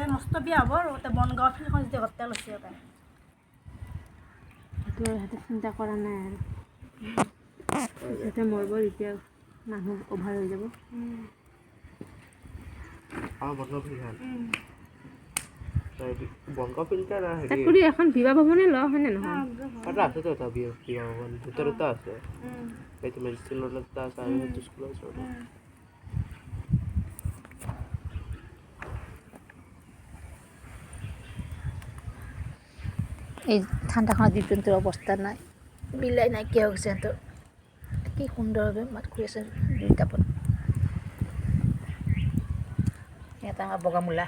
মস্ত বিয়া হ'ব আৰু এতিয়া বনগাঁও ফিল্ডখন যেতিয়া হোটেল আছে তাই সেইটো সিহঁতে চিন্তা কৰা নাই আৰু সিহঁতে মৰিব এতিয়া মানুহ অভাৰ হৈ যাব বনগাঁও ফিল্ডখন বনগাঁও ফিল্টাৰ তাত কৰি এখন বিবাহ ভৱনে ল হয়নে নহয় এটা আছে তো এটা বিয়া ভৱন দুটা আছে এইটো মেডিচিন এটা আছে আৰু সেইটো স্কুলৰ ওচৰতে এই ঠাণ্ডাখনত জীৱ জন্তুৰ অৱস্থা নাই বিলাই নাইকিয়া হৈছে সিহঁতৰ কি সুন্দৰভাৱে মাত কৰি আছে দুই টাপত এটা আমাৰ বগামূলা